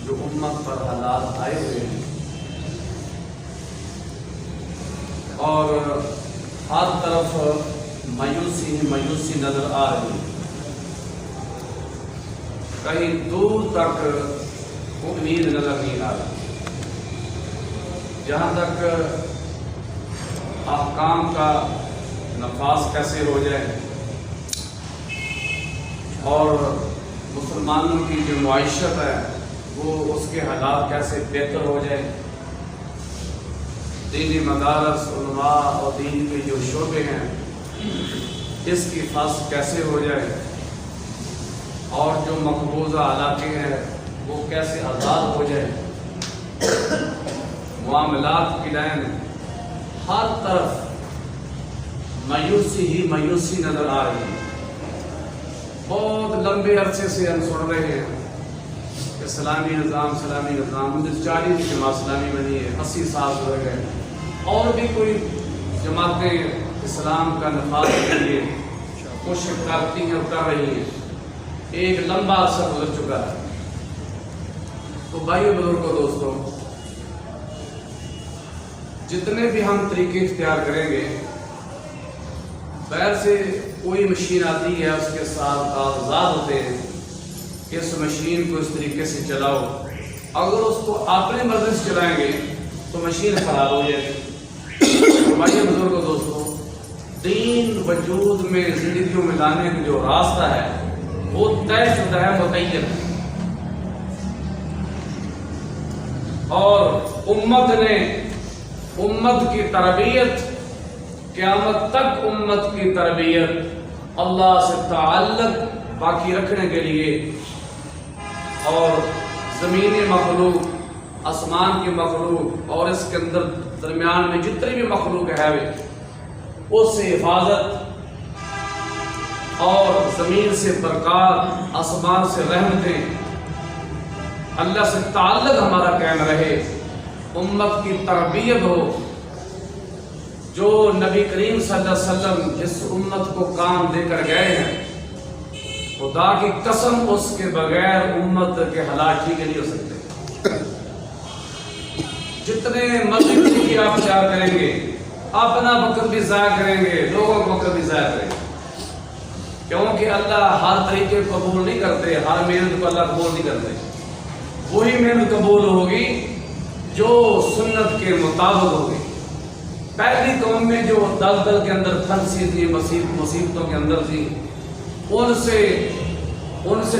جو امت پر حالات آئے ہوئے ہیں اور ہر طرف مایوسی ہی مایوسی نظر آ رہی ہے، کہیں دور تک امید نظر نہیں آ رہی۔ جہاں تک احکام کا نفاذ کیسے ہو جائے اور مسلمانوں کی جو معیشت ہے وہ اس کے حالات کیسے بہتر ہو جائے، دینی مدارس علماء اور دین کے جو شعبے ہیں اس کی حفاظت کیسے ہو جائے، اور جو مقبوضہ علاقے ہیں وہ کیسے آزاد ہو جائے، معاملات کی لائن ہر طرف مایوسی ہی مایوسی نظر آ رہی ہے۔ بہت لمبے عرصے سے ہم سن رہے ہیں کہ اسلامی نظام 40 کی جماعت اسلامی بنی ہے، 80 سال ہو گئے، اور بھی کوئی جماعتیں اسلام کا نفاذ کے لیے کوشش کرتی ہیں اور کر رہی ہیں، ایک لمبا عرصہ گزر چکا ہے۔ تو بھائیو بزرگوں دوستوں، جتنے بھی ہم طریقے اختیار کریں گے، باہر سے کوئی مشین آتی ہے، اس کے ساتھ کاغذات ہوتے ہیں کہ اس مشین کو اس طریقے سے چلاؤ، اگر اس کو اپنے مرضی سے چلائیں گے تو مشین خراب ہو جائے گی۔ بھائی بزرگوں دوستوں، دین وجود میں زندگیوں میں لانے کا جو راستہ ہے وہ طے شدہ ہے، متعین ہے، اور امت کی تربیت، قیامت تک امت کی تربیت اللہ سے تعلق باقی رکھنے کے لیے، اور زمینی مخلوق، آسمان کی مخلوق اور اس کے اندر درمیان میں جتنی بھی مخلوق ہے اس سے حفاظت، اور زمین سے برکات، آسمان سے رحمتیں، اللہ سے تعلق ہمارا قائم رہے، امت کی تربیت ہو۔ جو نبی کریم صلی اللہ علیہ وسلم جس امت کو کام دے کر گئے ہیں، خدا کی قسم اس کے بغیر امت کے حالات ٹھیک نہیں ہو سکتے۔ جتنے مرضی طریقے آپ اختیار کریں گے، اپنا وقت بھی ضائع کریں گے، لوگوں کا وقت بھی ضائع کریں گے، کیونکہ اللہ ہر طریقے کو قبول نہیں کرتے، ہر محنت کو اللہ قبول نہیں کرتے۔ وہی محنت قبول ہوگی جو سنت کے مطابق ہوگی۔ پہلی قوم میں جو دلدل کے اندر پھنسی تھی، مصیبتوں کے اندر تھی، ان سے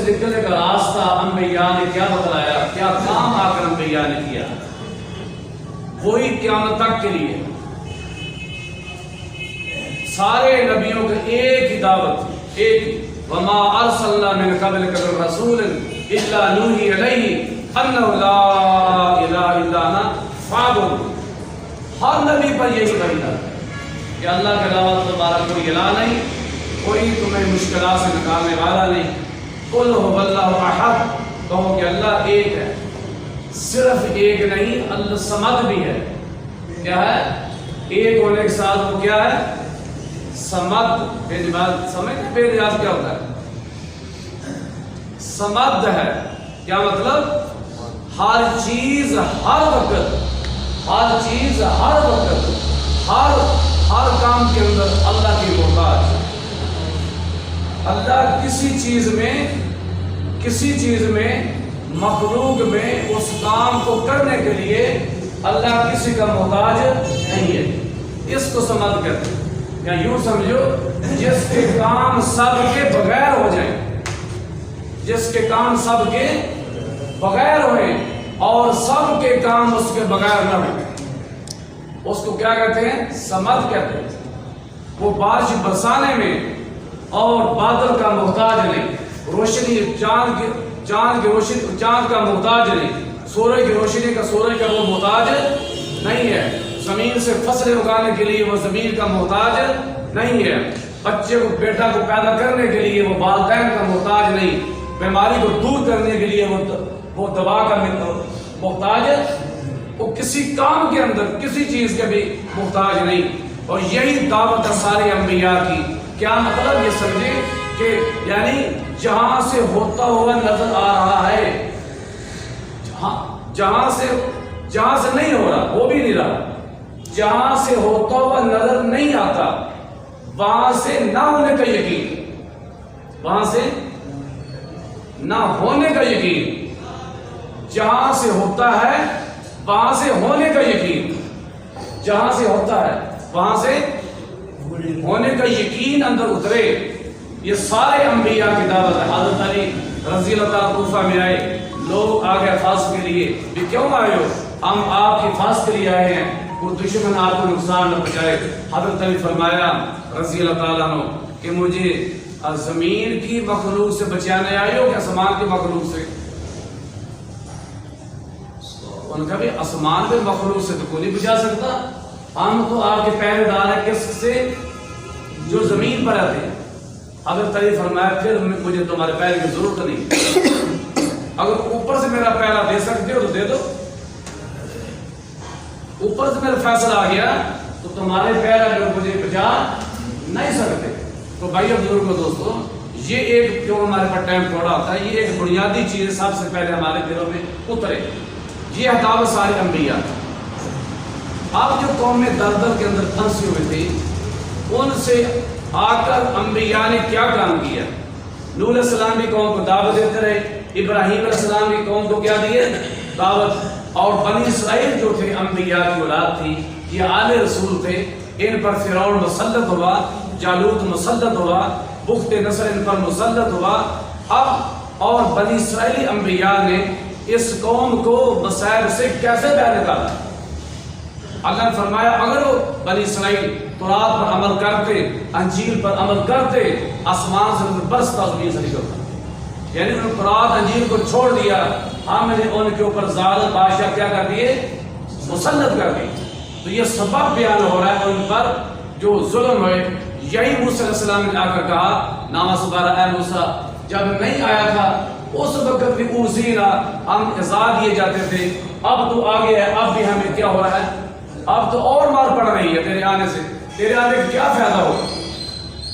نکلنے کا راستہ انبیاء نے کیا بتلایا، کیا کام آ کر انبیاء نے کیا، وہی قیامت تک کے لیے سارے نبیوں کی ایک ہی دعوت تھی، ایک ہی، وما ارسلنا من قبلک من رسول الا نوحی الیہ انہ لا الہ الا انا فاعبدون۔ ہر نبی پر یہی وحی ہے کہ اللہ کے علاوہ تمہارا کوئی الہ نہیں، کوئی تمہیں مشکلات سے نکالنے والا نہیں۔ قل هو اللہ احد، کہو کہ اللہ ایک ہے، صرف ایک نہیں، اللہ صمد بھی ہے۔ کیا ہے؟ ایک ہونے کے ساتھ وہ کیا ہے؟ صمد۔ بے نیاز، سمجھتے بے نیاز کیا ہوتا ہے؟ صمد ہے، کیا مطلب؟ ہر چیز ہر وقت، ہر چیز ہر وقت، ہر کام کے اندر اللہ کی محتاج۔ اللہ کسی چیز میں مخلوق میں اس کام کو کرنے کے لیے اللہ کسی کا محتاج نہیں ہے، اس کو سمجھ کر، یا یوں سمجھو جس کے کام سب کے بغیر ہو جائیں، جس کے کام سب کے بغیر ہوئے اور سب کے کام اس کے بغیر نہ ہوئے، اس کو کیا کہتے ہیں؟ سمد کہتے ہیں۔ وہ بارش برسانے میں اور بادل کا محتاج نہیں، روشنی چاند کی روشنی چاند کا محتاج نہیں، سورج کی روشنی کا سورج کا وہ محتاج نہیں ہے، زمین سے فصلیں اگانے کے لیے وہ زمین کا محتاج نہیں ہے، بچے کو بیٹا کو پیدا کرنے کے لیے وہ والدین کا محتاج نہیں، بیماری کو دور کرنے کے لیے وہ دوا کا محتاج، وہ کسی کام کے اندر کسی چیز کے بھی محتاج نہیں۔ اور یہی دعوت ہے سارے انبیاء کی۔ کیا مطلب؟ یہ سمجھے کہ یعنی جہاں سے ہوتا ہوا نظر آ رہا ہے، جہاں سے نہیں ہو رہا وہ بھی نہیں رہا، جہاں سے ہوتا ہوا نظر نہیں آتا وہاں سے نہ ہونے کا یقین، وہاں سے نہ ہونے کا یقین، جہاں سے ہوتا ہے وہاں سے ہونے کا یقین، جہاں سے ہوتا ہے وہاں سے ہونے کا یقین اندر اترے۔ یہ سارے انبیاء کی دعوت ہے۔ حضرت علی رضی اللہ تعالیٰ کوفہ میں آئے، لوگ آ گئے حفاظت کے لیے، بھی کیوں آئے ہو؟ ہم آپ کی حفاظت کے لیے آئے ہیں، کوئی دشمن آپ کو نقصان نہ پہنچائے۔ حضرت علی فرمایا رضی اللہ تعالیٰ عنہ کہ مجھے زمین کی مخلوق سے بچانے آئے ہو کہ آسمان کی مخلوق سے؟ ان کا بھی آسمان کے مخلوق سے تو کوئی نہیں بچا سکتا، ہم تو آپ کے پہرے دار ہیں۔ کس سے؟ جو زمین پر آتے ہیں۔ حضرت علی فرمایا پھر مجھے تمہارے پیر کی ضرورت نہیں، اگر اوپر سے میرا پیرا دے سکتے ہو تو دے دو، اوپر سے میرا فیصلہ آ گیا تو تمہارے پیر اگر مجھے بچا نہیں سکتے۔ تو بھائی بزرگوں دوستوں، یہ ایک جو ہمارے پاس ٹائم تھوڑا ہوتا ہے، یہ ایک بنیادی چیز سب سے پہلے ہمارے دلوں میں اترے۔ یہ دعوت سارے انبیاء۔ اب جو قومیں دلدل کے اندر پھنسی ہوئی تھی، ان سے آ کر انبیاء نے کیا کام کیا؟ نوح علیہ السلام کی قوم کو دعوت دیتے رہے، ابراہیم علیہ السلام کی قوم کو کیا دیے؟ دعوت۔ اور بنی اسرائیل جو تھے انبیاء کی اولاد تھی، یہ آل رسول تھے، ان پر فرعون مسلط ہوا، جالوت مسلط ہوا، بخت نصر ان پر مسلط ہوا۔ اب اور بنی اسرائیلی انبیاء نے اس قوم کو مصائب سے کیسے باہر نکالا؟ اللہ نے فرمایا اگر وہ بنی اسرائیل تورات پر عمل کرتے، انجیل پر عمل کرتے، آسمان سے برستا زمین سے نکلتا۔ یعنی انہوں نے تورات انجیل کو چھوڑ دیا، ہم نے ان کے اوپر ظالم بادشاہ کیا کر دیے؟ مسلط کر دیے۔ تو یہ سبب بیان ہو رہا ہے ان پر جو ظلم ہوئے۔ یہی موسیٰ علیہ السلام نے آ کر کہا نامہ سبارہ اے موسیٰ، جب نہیں آیا تھا اس وقت بھی اوزینا، ہم عذاب دیے جاتے تھے، اب تو آگے ہے، اب بھی ہمیں کیا ہو رہا ہے؟ اب تو اور مار پڑ رہی ہے تیرے آنے سے، تیرے آنے کا کیا فائدہ ہو؟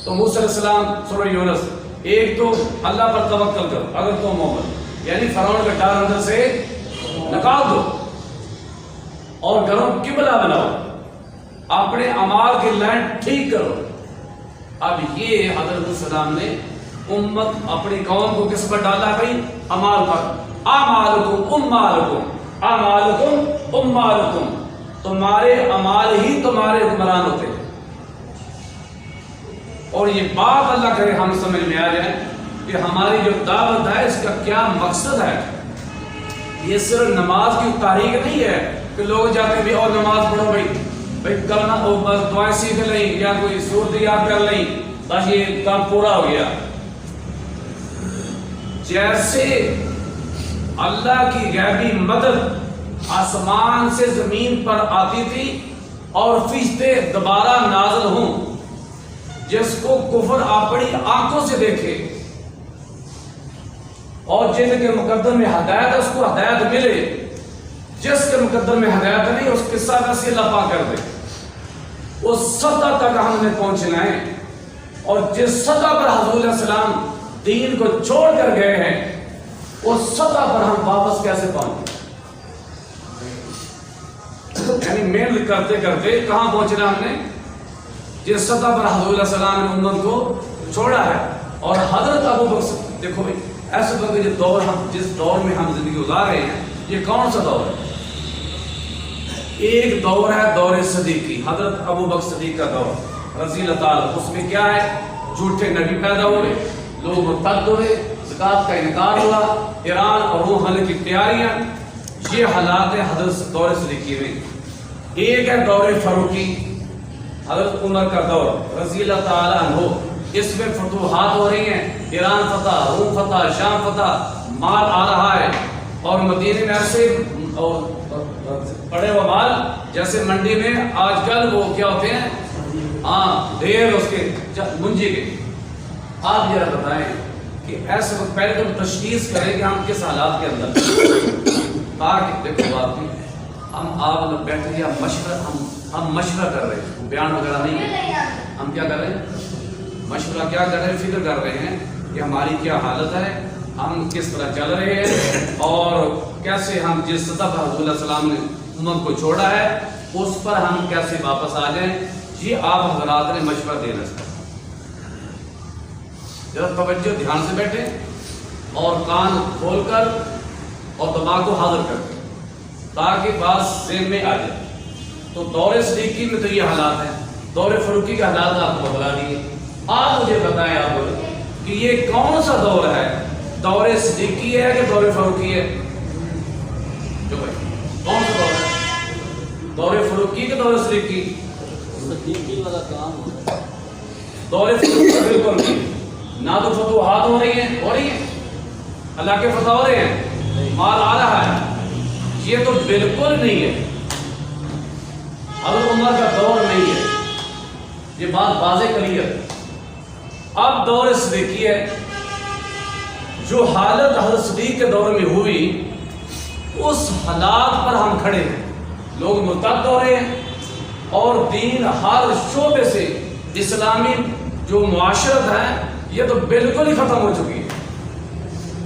تو موسیٰ علیہ السلام سورہ یونس، ایک تو اللہ پر توکل کرو اگر تم مومن، یعنی فرعون کا ڈر اندر سے نکال دو، اور گھروں قبلہ بناؤ، اپنے اعمال کی لائن ٹھیک کرو۔ اب یہ حضرت السلام نے امت اپنی قوم کو کس پر ڈالا بھائی؟ اعمال پر۔ اعمالکم امالکم، اعمالکم امالکم، تمہارے اعمال ہی تمہارے حکمران ہوتے ہیں۔ اور یہ بات اللہ کرے ہم سمجھ میں آ جائے کہ ہماری جو دعوت ہے اس کا کیا مقصد ہے۔ یہ صرف نماز کی تحریک نہیں ہے کہ لوگ جاتے بھی اور نماز پڑھو بھائی کرنا، بس دعائیں سیکھ لیں یا کوئی صورت یاد کر لیں، بس یہ کام پورا ہو گیا۔ جیسے اللہ کی غیبی مدد آسمان سے زمین پر آتی تھی اور فرشتے دوبارہ نازل ہوں، جس کو کفر اپنی آنکھوں سے دیکھے اور جن کے مقدر میں ہدایت اس کو ہدایت ملے، جس کے مقدر میں ہدایت نہیں اس کے ساتھ ایسی اللہ پاک کر دے، اس سطح تک ہم نے پہنچنا ہے۔ اور جس سطح پر حضور علیہ السلام دین کو چھوڑ کر گئے ہیں اس سطح پر ہم واپس کیسے پہنچیں؟ یعنی محنت کرتے کرتے کہاں پہنچنا ہم نے؟ جس سطح پر حضور علیہ السلام نے امت کو چھوڑا ہے۔ اور حضرت ابو بکر، دیکھو بھائی ایسے وقت جس دور میں ہم زندگی گزار رہے ہیں، یہ کون سا دور ہے؟ ایک دور ہے دور صدیقی، حضرت ابو بکر صدیق کا دور رضی اللہ تعالیٰ۔ اس میں کیا ہے؟ جھوٹے نبی پیدا ہوئے، لوگ مرتد ہوئے، زکوٰۃ کا انکار ہوا، ایران اور روم حملے کی تیاریاں، یہ حالات ہیں حضرت دور صدیقی میں۔ ایک ہے دور فاروقی، حضرت عمر کا دور رضی اللہ تعالیٰ عنہ، اس میں فتوحات ہو رہی ہیں، ایران فتح، روم فتح، شام فتح، مال آ رہا ہے، اور مدینے میں ایسے پڑے ہوا مال جیسے منڈی میں آج کل وہ کیا ہوتے ہیں، ہاں ڈھیر اس کے منجی کے۔ آپ یہ بتائیں کہ ایسے وقت پہلے تو تشخیص کریں کہ ہم کس حالات کے اندر، تاکہ دیکھو بات نہیں، ہم آپ لوگ بیٹھے یا مشورہ، ہم مشورہ کر رہے ہیں، بیان وغیرہ نہیں ہے، ہم کیا کر رہے ہیں؟ مشورہ کیا کر رہے ہیں؟ فکر کر رہے ہیں کہ ہماری کیا حالت ہے، ہم کس طرح چل رہے ہیں اور کیا کیسے ہم جس سطح پر حضور علیہ السلام نے امم کو چھوڑا ہے اس پر ہم کیسے واپس آ جائیں، یہ آپ حضرات نے مشورہ دینا چاہیے۔ ذرا توجہ دھیان سے بیٹھیں اور کان کھول کر اور دماغ کو حاضر کر دیں تاکہ بات ذہن میں آ جائے۔ تو دور صدیقی میں تو یہ حالات ہیں، دور فاروقی کے حالات آپ کو بتا دیے۔ آپ مجھے بتائیں آپ کہ یہ کون سا دور ہے، دور صدیقی ہے کہ دور فاروقی ہے؟ جو بھائی کون سا دور ہے، دور فاروقی کہ دور صدیقی؟ صدیقی والا کام ہو رہا ہے۔ دور فاروقی بالکل نہیں، نہ تو فتوحات ہو رہی ہیں اللہ کے فتح ہو رہے ہیں، مال آ رہا ہے، یہ تو بالکل نہیں ہے، حضرت عمر کا دور نہیں ہے، یہ بات واضح کلیئر ہے۔ اب دور صدیقی ہے، جو حالت حضرت صدیق کے دور میں ہوئی اس حالات پر ہم کھڑے ہیں، لوگ مرتد ہو رہے ہیں اور دین ہر شعبے سے اسلامی جو معاشرت ہے یہ تو بالکل ہی ختم ہو چکی ہے،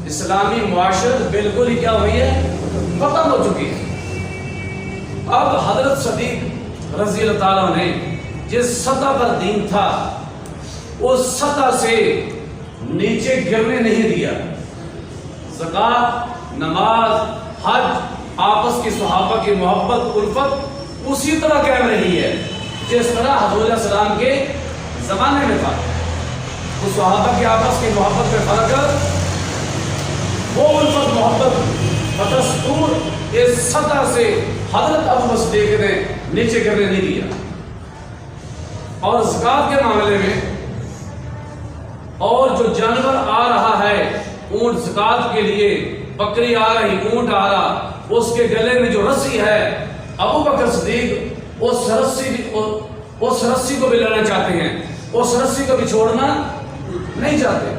اسلامی معاشرت بالکل ہی کیا ہوئی ہے، ختم ہو چکی ہے۔ اب حضرت صدیق رضی اللہ تعالیٰ نے جس سطح پر دین تھا اس سطح سے نیچے گرنے نہیں دیا، زکوٰۃ، نماز، حج، آپس کی صحابہ کی محبت، الفت اسی طرح قائم رہی ہے جس طرح حضور علیہ السلام کے زمانے میں تھا۔ وہ صحابہ کی آپس کی محبت میں فرق ہے، وہ الفت محبت بدستور اس سطح سے حضرت ابو بکر صدیق نے نیچے گرنے نہیں دیا۔ اور زکوٰۃ کے معاملے میں اور جو جانور آ رہا ہے، اونٹ زکوٰۃ کے لیے، بکری آ رہی، اونٹ آ رہا، اس کے گلے میں جو رسی ہے، ابو بکر صدیق اس رسی کو بھی لینا چاہتے ہیں، اس رسی کو بھی چھوڑنا نہیں چاہتے۔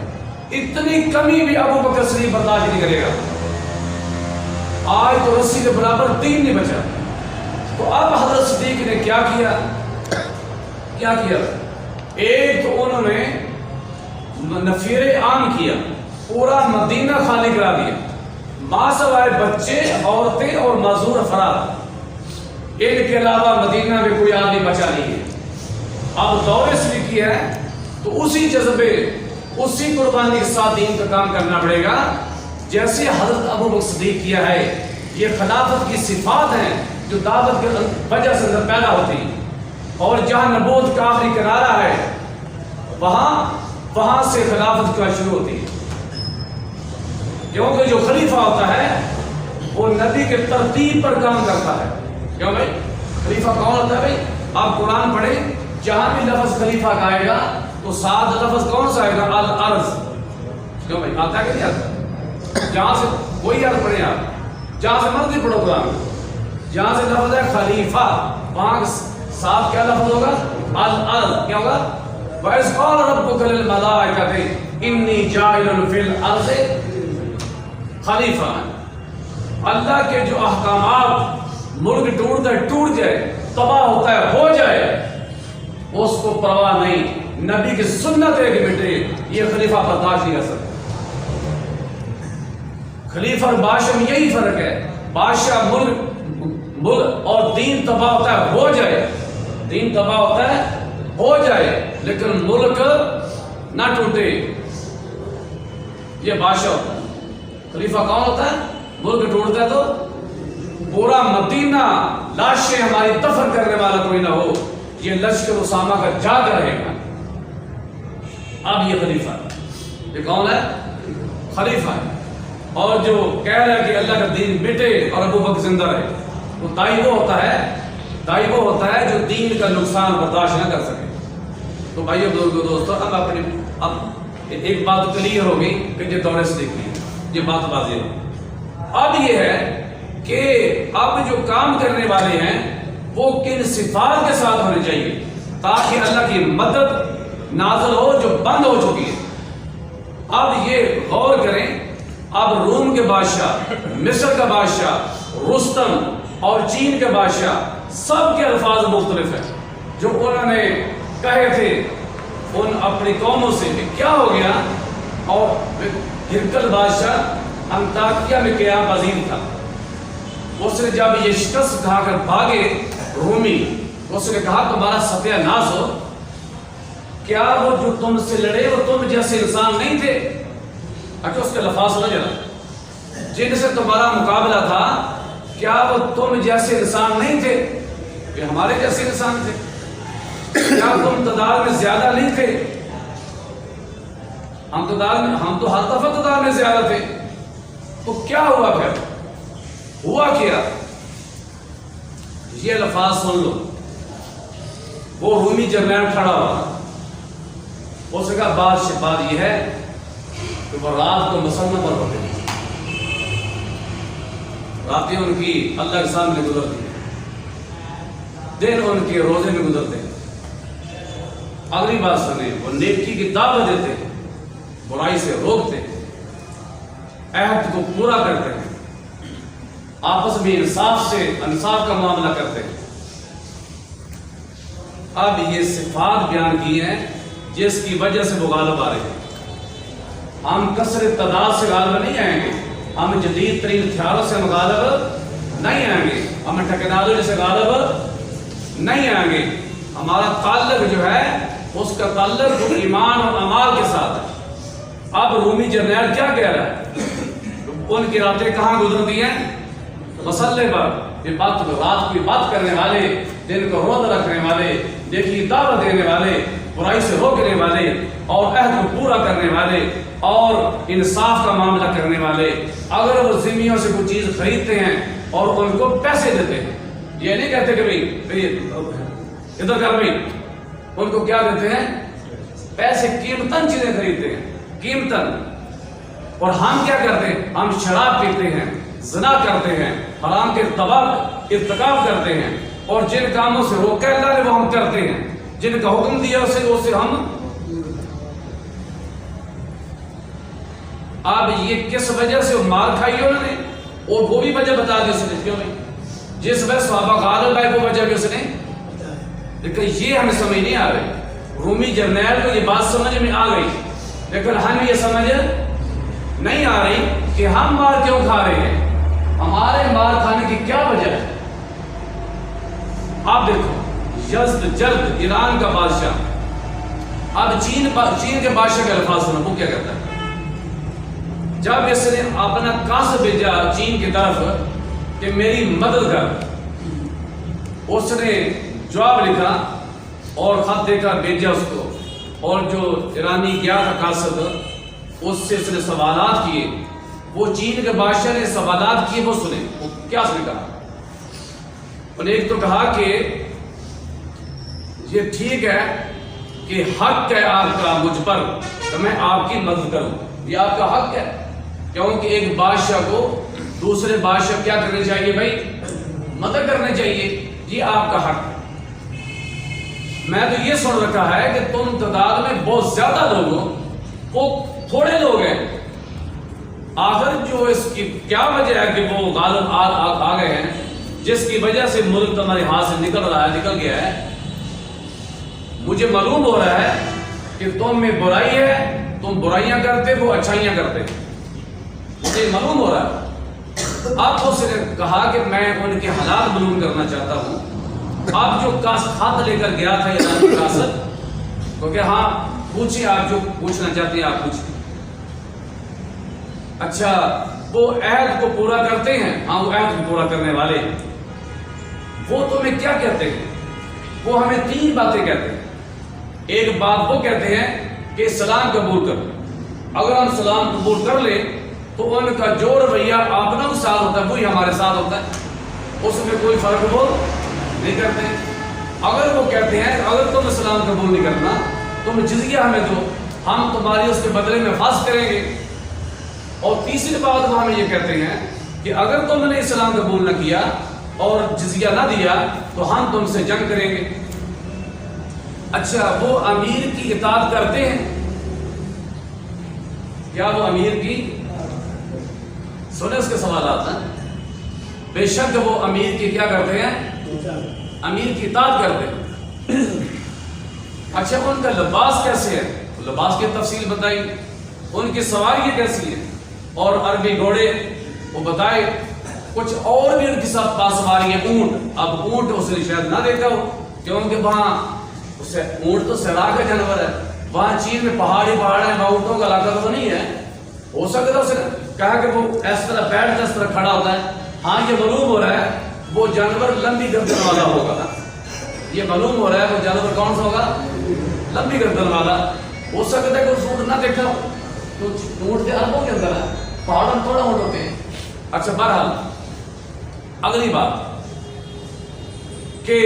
اتنی کمی بھی ابو بکر صدیق برداشت نہیں کرے گا۔ آج تو رسی کے برابر تین نہیں بچا۔ تو اب حضرت صدیق نے کیا کیا؟ ایک تو انہوں نے نفیر عام کیا، پورا مدینہ خالی کرا دیا، ماں سوائے بچے، عورتیں اور معذور افراد، ان کے علاوہ مدینہ میں کوئی آدمی بچا نہیں ہے۔ اب دور صدیقی ہے تو اسی جذبے، اسی قربانی کے ساتھ دین کا کام کرنا پڑے گا جیسے حضرت ابو بکر صدیق کیا ہے۔ یہ خلافت کی صفات ہیں جو دعوت کی وجہ سے اندر پیدا ہوتی ہیں، اور جہاں نبوت کا آخری کنارہ ہے وہاں سے خلافت کا شروع ہوتی ہے، کیونکہ جو خلیفہ ہوتا ہے وہ نبی کے ترتیب پر کام کرتا ہے۔ کیوں بھائی؟ خلیفہ کون ہوتا ہے بھائی؟ آپ قرآن پڑھیں، جہاں بھی لفظ خلیفہ کا آئے گا تو ساتھ لفظ کون سا آئے گا؟ الارض۔ کیوں بھائی؟ آتا ہے کہ نہیں آتا؟ جہاں سے کوئی عرض پڑھیں آپ، جہاں سے مرضی پڑھو قرآن، جہاں سے لفظ ہے خلیفہ وہاں ساتھ کیا لفظ ہوگا؟ الارض۔ کیا ہوگا؟ وَإِذْ قَالَ رَبُّكَ لِلْمَلَائِكَةِ إِنِّي جَاعِلٌ فِي الْأَرْضِ خلیفہ۔ اللہ کے جو احکامات، ملک ٹوٹ جائے، تباہ ہوتا ہے، ہو جائے، اس کو پرواہ نہیں، نبی کی سنت ہے کہ بیٹے یہ خلیفہ برداشت نہیں کر سکتا۔ خلیفہ اور بادشاہ میں یہی فرق ہے، بادشاہ ملک اور دین تباہ ہوتا ہے، ہو جائے، دین تباہ ہوتا ہے، ہو جائے، لیکن ملک نہ ٹوٹے، یہ بادشاہ ہوتا ہے۔ خلیفہ کون ہوتا ہے؟ ملک ٹوٹتا ہے تو پورا مدینہ لاشیں ہماری دفن کرنے والا کوئی نہ ہو، یہ لشکر اسامہ کا جاگ رہے گا۔ اب یہ خلیفہ ہے، یہ کون ہے؟ خلیفہ ہے۔ اور جو کہہ رہا ہے کہ اللہ کا دین مٹے اور ابو بکر زندہ رہے، وہ دائی وہ ہوتا ہے جو دین کا نقصان برداشت نہ کر سکے۔ تو بھائیو بزرگو دوستو، اب ایک بات کلیئر ہوگی کہ یہ دور صدیقی، یہ بات واضح ہے۔ اب یہ ہے کہ اب جو کام کرنے والے ہیں وہ کن صفات کے ساتھ ہونے چاہیے تاکہ اللہ کی مدد نازل ہو جو بند ہو چکی ہے۔ اب یہ غور کریں، اب روم کے بادشاہ، مصر کا بادشاہ، رستم اور چین کے بادشاہ، سب کے الفاظ مختلف ہیں جو انہوں نے کہے تھے ان اپنی قوموں سے کہ کیا ہو گیا۔ اور ہرکل بادشاہ انطاکیہ میں قیام پذیر تھا، اس نے جب یہ شکست کھا کر بھاگے رومی، اس نے کہا تمہارا ستیہ ناش ہو، کیا وہ جو تم سے لڑے وہ تم جیسے انسان نہیں تھے؟ اچھا اس کے لفاظ سنو ذرا، جن سے تمہارا مقابلہ تھا کیا وہ تم جیسے انسان نہیں تھے؟ یہ ہمارے جیسے انسان تھے۔ کیا تم تعداد میں زیادہ نہیں تھے؟ ہم تو ہر دفعہ تعداد میں زیادہ تھے۔ تو کیا ہوا پھر؟ ہوا کیا؟ یہ الفاظ سن لو۔ وہ رومی جرنیل کھڑا ہوا، اس نے کہا بات یہ ہے کہ وہ رات کو مسلم پر ہوتے ہیں، راتیں ان کی اللہ کے سامنے گزرتی ہیں، دن ان کے روزے میں گزرتے ہیں۔ اگلی بات سنیں، وہ نیکی کی دعوت دیتے ہیں، برائی سے روکتے ہیں، عہد کو پورا کرتے ہیں، آپس میں انصاف کا معاملہ کرتے ہیں۔ اب یہ صفات بیان کی ہیں جس کی وجہ سے وہ غالب آ رہے ہیں۔ ہم کثرت تعداد سے غالب نہیں آئیں گے، ہم جدید ترین ہتھیاروں سے ہم غالب نہیں آئیں گے، ہم ٹیکنالوجی سے غالب نہیں آئیں گے۔ ہمارا تعلق جو ہے اس کا تعلق ایمان اور اعمال کے ساتھ ہے۔ اب رومی جرنیل کیا کہہ رہا ہے؟ ان کی راتیں کہاں گزرتی ہیں؟ مسلح پر۔ یہ بات رات کی بات کرنے والے، دن کو روزہ رکھنے والے، نیکی دعوت دینے والے، برائی سے روکنے والے اور عہد کو پورا کرنے والے اور انصاف کا معاملہ کرنے والے، اگر وہ ذمیوں سے کوئی چیز خریدتے ہیں اور ان کو پیسے دیتے ہیں، یہ نہیں کہتے کہ بھئی ادھر کر بھئی، ان کو کیا دیتے ہیں؟ پیسے، قیمتاً چیزیں خریدتے ہیں، قیمتاً۔ اور ہم کیا کرتے ہیں؟ ہم شراب پیتے ہیں، زنا کرتے ہیں، حرام کے ارتکاب کرتے ہیں، اور جن کاموں سے روکا اللہ نے وہ ہم کرتے ہیں، جن کا حکم دیا اسے ہم۔ اب یہ کس وجہ سے مار کھائی انہوں نے، اور وہ بھی وجہ بتا دی اس نے، کیوں نہیں؟ جس وجہ صحابہ غالب آئے وہ وجہ بھی اس نے، لیکن یہ ہمیں سمجھ نہیں آ رہی۔ رومی جرنیل کو یہ بات سمجھ میں آ گئی، لیکن ہمیں یہ سمجھ نہیں آ رہی کہ ہم مار کیوں کھا رہے ہیں، ہمارے مار کھانے کی کیا وجہ ہے۔ آپ دیکھو، یزد ایران کا بادشاہ، اب چین کے بادشاہ کے الفاظ سنو، وہ کیا کرتا ہے؟ جب اس نے اپنا قاصد بھیجا چین کی طرف کہ میری مدد کر، اس نے جواب لکھا اور خط دے کر بھیجا اس کو، اور جو ایرانی گیا تھا قاصد، اس سے اس نے سوالات کیے، وہ چین کے بادشاہ نے سوالات کیے، وہ سنے، وہ کیا اس نے کہا؟ انہوں نے ایک تو کہا کہ یہ ٹھیک ہے کہ حق ہے آپ کا مجھ پر کہ میں آپ کی مدد کروں، یہ آپ کا حق ہے، کیونکہ ایک بادشاہ کو دوسرے بادشاہ کیا کرنے چاہیے بھائی؟ مدد کرنے چاہیے، یہ آپ کا حق ہے۔ میں تو یہ سن رکھا ہے کہ تم تعداد میں بہت زیادہ لوگ ہو، وہ تھوڑے لوگ ہیں، آخر جو اس کی کیا وجہ ہے کہ وہ غالب آ گئے ہیں، جس کی وجہ سے ملک تمہارے ہاتھ سے نکل گیا ہے۔ مجھے معلوم ہو رہا ہے کہ تم میں برائی ہے، تم برائیاں کرتے، وہ اچھائیاں کرتے، مجھے معلوم ہو رہا ہے۔ اب اس نے کہا کہ میں ان کے حالات معلوم کرنا چاہتا ہوں۔ اب جو خط لے کر گیا تھا ایرانی قاصد، تو کہ ہاں پوچھیں، آپ جو پوچھنا چاہتے ہیں آپ پوچھیں۔ اچھا، وہ عہد کو پورا کرتے ہیں؟ ہاں، وہ عہد کو پورا کرنے والے ہیں۔ وہ تمہیں کیا کہتے ہیں؟ وہ ہمیں 3 باتیں کہتے ہیں۔ ایک بات وہ کہتے ہیں کہ سلام قبول کرو، اگر ہم سلام قبول کر لیں تو ان کا جو رویہ اپنا ساتھ ہوتا ہے وہی ہمارے ساتھ ہوتا ہے، اس میں کوئی فرق وہ نہیں کرتے۔ اگر وہ کہتے ہیں اگر تم اسلام قبول نہیں کرنا تم جزیہ ہمیں دو، ہم تمہاری اس کے بدلے میں فاس کریں گے۔ اور تیسری بات وہ ہمیں یہ کہتے ہیں کہ اگر تم نے اسلام قبول نہ کیا اور جزیہ نہ دیا تو ہم تم سے جنگ کریں گے۔ اچھا، وہ امیر کی اطاعت کرتے ہیں کیا؟ وہ امیر کی، سنیں اس کے سوالات ہیں۔ بے شک وہ امیر کی کیا کرتے ہیں؟ امیر کی اطاعت کرتے ہیں۔ اچھا، ان کا لباس کیسے ہے؟ لباس کی تفصیل بتائی، ان کی سواری کیسی ہے، اور عربی گھوڑے وہ بتائے، کچھ اور بھی ان کے ساتھ پاس سواری ہے اونٹ. اب اونٹ اس نے شاید نہ دیکھا ہو کیونکہ وہاں اسے اونٹ تو سیرا کا جانور ہے, وہاں چین میں پہاڑ ہیں, وہاں اونٹوں کا علاقہ تو نہیں ہے. ہو سکتا اس نے کہا کہ وہ اس طرح بیٹھ اس طرح کھڑا ہوتا ہے. ہاں یہ معلوم ہو رہا ہے وہ جانور لمبی گردن والا ہوگا. یہ معلوم ہو رہا ہے وہ جانور کون سا ہوگا, لمبی گردن والا. ہو سکتا ہے کہ اس اونٹ نہ دیکھا ہو, تو اونٹ کے اربوں کے اندر ہے, پہاڑوں میں تھوڑا اونٹ ہوتے ہیں. اچھا بہرحال اگلی بات کہ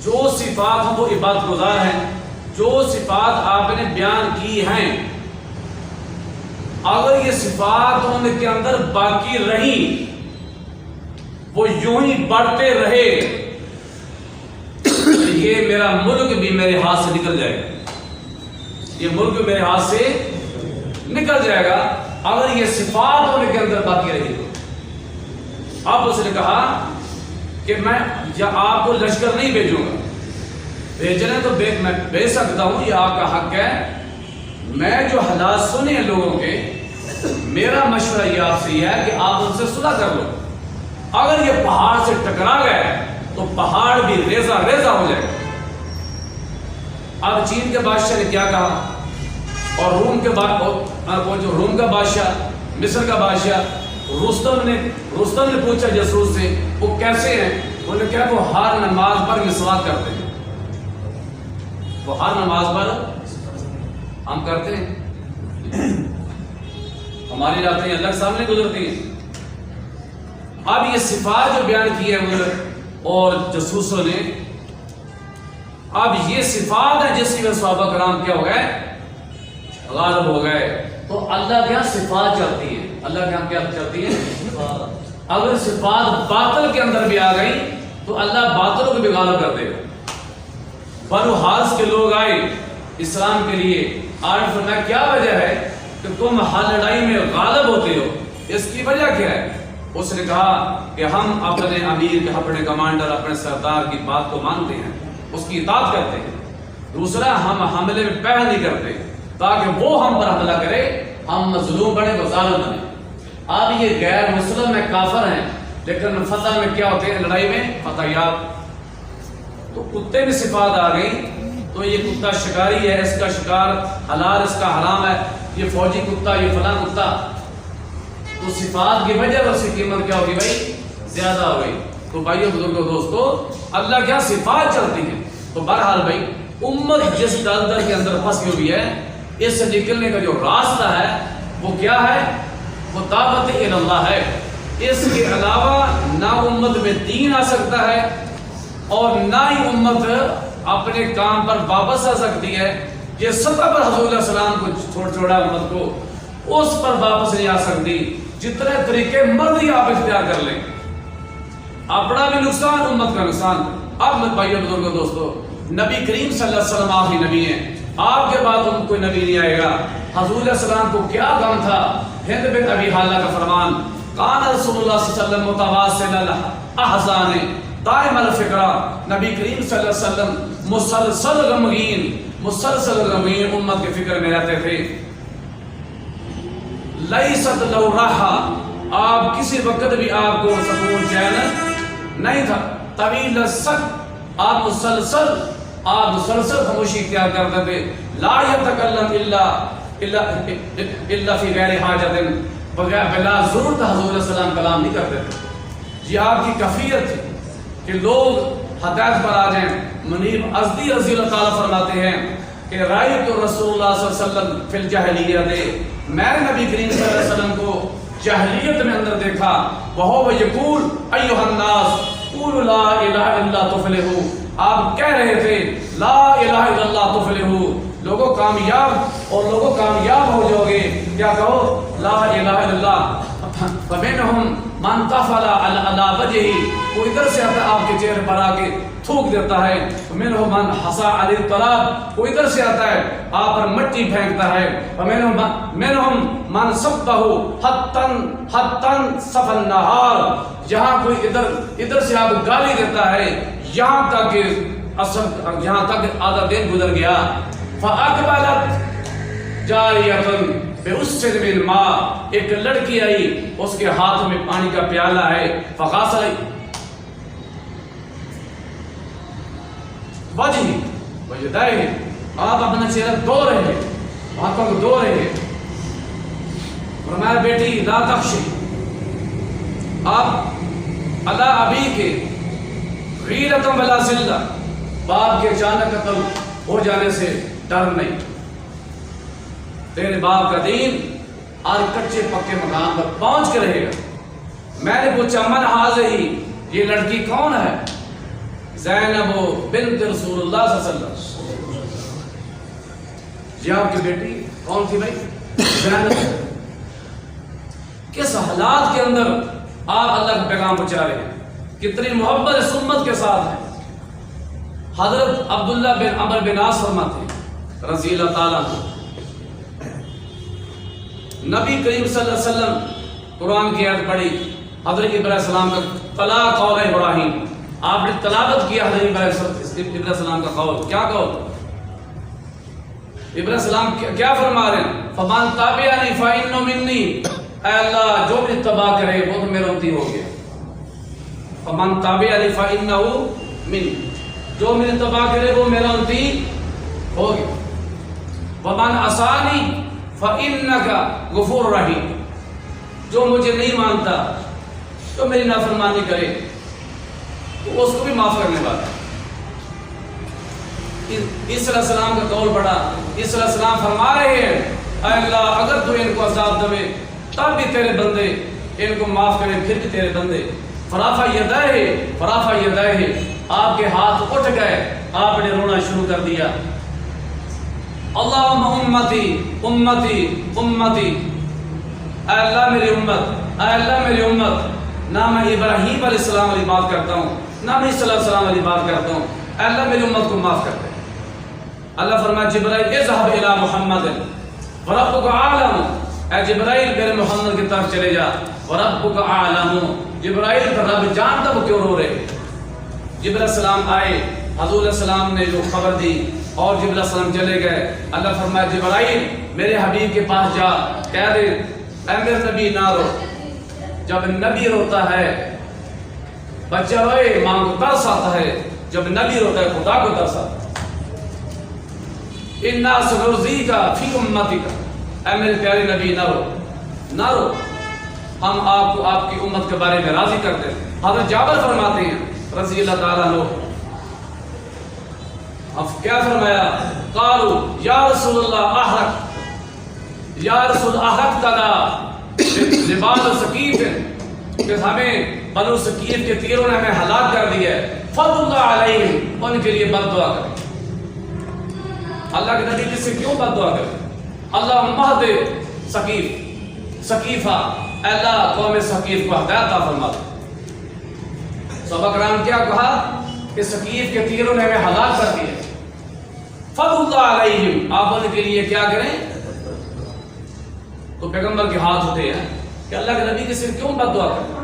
جو صفات ہم وہ عبادت گزار ہیں, جو صفات آپ نے بیان کی ہیں, اگر یہ صفات ان کے اندر باقی رہی, وہ یوں ہی بڑھتے رہے, یہ میرا ملک بھی میرے ہاتھ سے نکل جائے گا. یہ ملک میرے ہاتھ سے نکل جائے گا اگر یہ صفات ان کے اندر باقی رہی. اب اس نے کہا کہ میں آپ کو لشکر نہیں بھیجوں گا, بھیجنے تو میں بھیج سکتا ہوں, یہ آپ کا حق ہے. میں جو حالات سنے ہیں لوگوں کے, میرا مشورہ یہ آپ سے یہ ہے کہ آپ ان سے صلح کر لو. اگر یہ پہاڑ سے ٹکرا گئے تو پہاڑ بھی ریزہ ریزہ ہو جائے گا. اب چین کے بادشاہ نے کیا کہا, اور روم کے جو روم کا بادشاہ, مصر کا بادشاہ, رستم نے پوچھا جاسوس سے وہ کیسے ہیں. انہوں نے کہا وہ ہر نماز پر مسواک کرتے ہیں. وہ ہر نماز پر ہم کرتے ہیں, ہماری راتیں اللہ کے سامنے گزرتی ہیں. اب یہ صفات جو بیان کی ہے اور جاسوسوں نے, اب یہ صفات ہے جس کی وجہ سے صحابہ کرام کیا ہو گئے, غالب ہو گئے. تو اللہ کے یہاں صفات چلتی ہیں, اللہ کے یہاں کیا چلتی ہے. اگر صفات باطل کے اندر بھی آ گئی تو اللہ باطل کو بھی غالب کر دے گا. بنو حارث کے لوگ آئے اسلام کے لیے, آج فرمایا کیا وجہ ہے کہ تم ہر لڑائی میں غالب ہوتے ہو, اس کی وجہ کیا ہے. اس نے کہا کہ ہم اپنے امیر, اپنے کمانڈر, اپنے سردار کی بات کو مانتے ہیں, اس کی اطاعت کرتے ہیں. دوسرا, ہم حملے میں پہل نہیں کرتے تاکہ وہ ہم پر حملہ کرے, ہم مظلوم بنے, وہ ظالم بنے. اب یہ غیر مسلم میں کافر ہیں, لیکن فتح میں کیا ہوتے ہیں, لڑائی میں فتح یاب. تو کتے میں صفات آ گئی, تو یہ کتا شکاری ہے, اس کا شکار حلال, اس کا حرام ہے, یہ فوجی کتا, یہ فلاں کتا. تو صفات کی وجہ سے اس کی قیمت کیا ہوگی بھائی, زیادہ ہو گئی. تو بھائیو بزرگوں دوستو, اللہ کیا صفات چلتی ہیں. تو بہرحال بھائی امت جس دلدل کے اندر پھنسی ہوئی ہے, اس سے نکلنے کا جو راستہ ہے وہ کیا ہے, وہ دعوت اللہ ہے. اس کے علاوہ نہ امت میں دین آ سکتا ہے اور نہ ہی امت اپنے کام پر واپس آ سکتی ہے. یہ سطح پر حضور علیہ السلام کو چھوڑا امت کو, اس پر واپس نہیں آ سکتی. جتنے طریقے مرضی آپ اختیار کر لیں, اپنا بھی نقصان, امت کا نقصان. اب میں بھائیو بزرگوں دوستو, نبی کریم صلی اللہ علیہ وسلم آخری نبی ہیں, آپ کے بعد ان کوئی نبی نہیں آئے گا. حضور علیہ السلام کو کیا غم تھا, ہند بن ابی حالہ کا فرمان, کان رسول اللہ صلی اللہ علیہ وسلم متواصل الاحزان دائم الفکرہ. نبی کریم صلی اللہ علیہ وسلم مسلسل غمگین امت کے فکر میں رہتے تھے. لیست لو راحہ, آپ کسی وقت بھی آپ کو سکون چین نہیں تھا. طویل السکت, آپ مسلسل خاموشی اختیار کرتے تھے. لا یتکلم الا فی غیر حاجت, بغیر بلا ضرورت حضور علیہ السلام کلام نہیں کرتے تھے. یہ آپ کی کفیت تھی کہ لوگ ہدایت پر آ جائیں. منیب ازدی رضی اللہ تعالیٰ فرماتے ہیں کہ رأیت رسول اللہ صلی اللہ علیہ وسلم فی الجاہلیت, میں نے نبی کریم صلی اللہ علیہ وسلم کو جاہلیت میں اندر دیکھا. وہو یقول ایھا الناس قولوا لا الہ الا اللہ تفلحوا, آپ کہہ رہے تھے لا الہ الا اللہ تفلحوا, لوگوں کامیاب اور لوگوں کامیاب ہو جاؤ گے. کیا کہو, لا الہ الا اللہ. فمنہم من تفل علی وجہہ, وہ ادھر سے آتا ہے آپ کے چہرے پر آ کے تھوک دیتا ہے. فمنہم من حصا علی التراب, وہ ادھر سے آتا ہے آپ پر مٹی پھینکتا ہے. فمنہم من صبہ حتى صف النہار, جہاں کوئی ادھر سے آپ کو گالی دیتا ہے یہاں تک کہ آدھا دن گزر گیا. فاقبلت جاریۃ, بِأُسْسٍ مِّن مَاءٍ، ایک لڑکی آئی اس کے ہاتھ میں پانی کا پیالہ ہے، فغسل وجہہ، آپ اپنا چہرہ دھو رہے ہیں، ہاتھوں کو دھو رہے ہیں. فرمایا بیٹی لا تخشی، آپ علی ابیک غیرۃ ولا ذلہ، باپ کے اچانک قتل ہو جانے سے ڈر نہیں. تیرے باپ کا دین اور کچے پکے مکان پر پہنچ کے رہے گا. میں نے پوچھا من حاضر، یہ لڑکی کون ہے؟ زینب بنت رسول اللہ صلی اللہ علیہ وسلم. جی آپ کی بیٹی کون تھی بھائی؟ زینب. کس حالات کے اندر آپ اللہ کا پیغام پہنچا رہے ہیں، کتنی محبت اس امت کے ساتھ ہے. حضرت عبداللہ بن عمر بن عاص فرماتے ہیں رضی اللہ تعالیٰ عنہ، نبی کریم صلی اللہ علیہ وسلم قرآن کی آیت پڑھی، حضرت ابراہیم علیہ السلام کا طلا قول ابراہیم، آپ نے تلاوت کیا حضرت ابراہیم علیہ السلام کا قول. کیا قول؟ ابراہیم علیہ السلام کیا فرما رہے ہیں؟ فَمَن تَبِعَنِي فَإِنَّهُ مِنِّي، اے اللہ جو بھی اتباع کرے وہ تو میرا امتی ہو گیا. فَمَن تَبِعَنِي فَإِنَّهُ مِنِّي، جو میرے اتباع کرے وہ میرا امتی ہو گیا. وَمَن عَصَانِي فَإِنَّكَ غَفُورٌ رَحِيمٌ، جو مجھے نہیں مانتا، جو میری نافرمانی کرے تو اس کو بھی معاف کرنے والا ہے. عیسیٰ علیہ السلام کا قول پڑھا، عیسیٰ علیہ السلام فرما رہے ہیں اے اللہ اگر تو ان کو عذاب دے تب بھی تیرے بندے ان کو معاف کرے، پھر بھی تیرے بندے. فرافع یدیہ، آپ کے ہاتھ اٹھ گئے، آپ نے رونا شروع کر دیا. اللہم امتی امتی امتی، اے اللہ میری امت، اے اللہ میری امت. نہ میں ابراہیم علیہ السلام والی بات کرتا ہوں، نہ میں عیسیٰ علیہ السلام والی بات کرتا ہوں. اے اللہ میری امت کو معاف کر دے. اللہ فرمایا جبرائیل اذهب الی محمد وربک اعلم، اے جبرائیل میرے محمد کی طرف چلے جا. وربک اعلم، جبرائیل کا رب جانتا وہ کیوں رو رہے. جبرائیل علیہ السلام آئے، حضور علیہ السلام نے جو خبر دی اور جبرائیل علیہ السلام چلے گئے. اللہ فرمایا جبرائیل میرے حبیب کے پاس جا، کہہ دے اے میرے نبی نہ رو. جب نبی روتا ہے بچہ روئے ماں کو ترس آتا ہے، جب نبی روتا ہے خدا کو ترس آتا ہے. اِنَّا سَنُرْضِيكَ فِي أُمَّتِكَ، اے میرے پیارے نبی نہ رو، نہ رو، ہم آپ کو آپ کی امت کے بارے میں راضی کرتے ہیں. حضرت جابر فرماتے ہیں رضی اللہ تعالیٰ عنہ، اب کیا فرمایا؟ قالوا یا رسول اللہ احرق، یا رسول احرقتنا لباد ثقیف، کہ ہمیں بنو ثقیف کے تیروں نے ہمیں ہلاک کر دیا ہے. فضل اللہ علیہم، ان کے لیے بد دعا کریں. اللہ کے نبی جس سے کیوں بد دعا کریں؟ اللہ مہد ثقیفہ، اللہ قوم ثقیف کو ہدایت عطا فرما دے. صحابہ کرام کیا کہا کہ ثقیف کے تیروں نے ہمیں ہلاک کر دیا. فضل اللہ علیہم، آپ ان کے لیے کیا کریں؟ تو پیغمبر کے ہاتھ اٹھے ہیں کہ اللہ کے نبی کے صرف کیوں بد دعا کریں.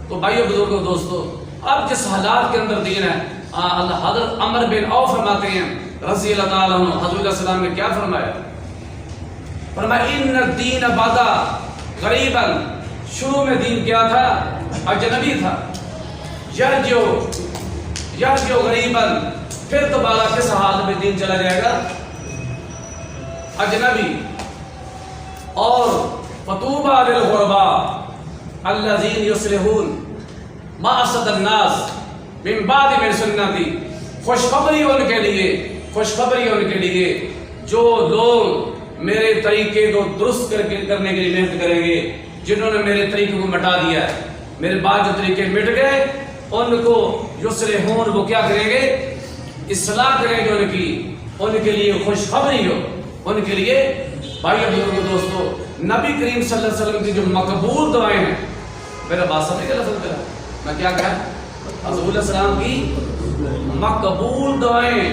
تو بھائیو بزرگوں دوستو، اب جس حالات کے اندر دین ہے، اللہ حضرت عمر بن عوف فرماتے ہیں رضی اللہ تعالیٰ عنہ، حضور علیہ السلام نے کیا فرمایا؟ فرمایا ان الدین بدا غریبا، شروع میں دین کیا تھا؟ اجنبی تھا. یرجو غریبا، پھر دوبارہ کس حال میں دین چلا جائے گا؟ اجنبی. اور فطوبى للغرباء الذين يصلحون مقصد الناس من بعد من سنتی، خوشخبری ان کے لیے، خوشخبری ان کے لیے جو لوگ میرے طریقے کو درست کرنے کے لیے محنت کریں گے، جنہوں نے میرے طریقے کو مٹا دیا ہے، میرے بعد جو طریقے مٹ گئے ان کو یصلحون، وہ کیا کریں گے؟ اصلاح کریں گے ان کے لیے خوشخبری ہو ان کے لیے. بھائیو بزرگوں دوستو، نبی کریم صلی اللہ علیہ وسلم کی جو مقبول دعائیں ہیں، میرا بات سمجھ گیا لفظ میرا، میں کیا کہا؟ حضور علیہ السلام کی مقبول دعائیں.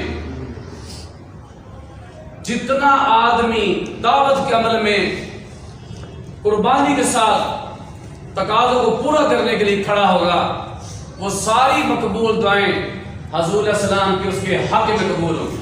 جتنا آدمی دعوت کے عمل میں قربانی کے ساتھ تقاضوں کو پورا کرنے کے لیے کھڑا ہوگا، وہ ساری مقبول دعائیں حضور علیہ السلام کی اس کے حق میں قبول ہوگی.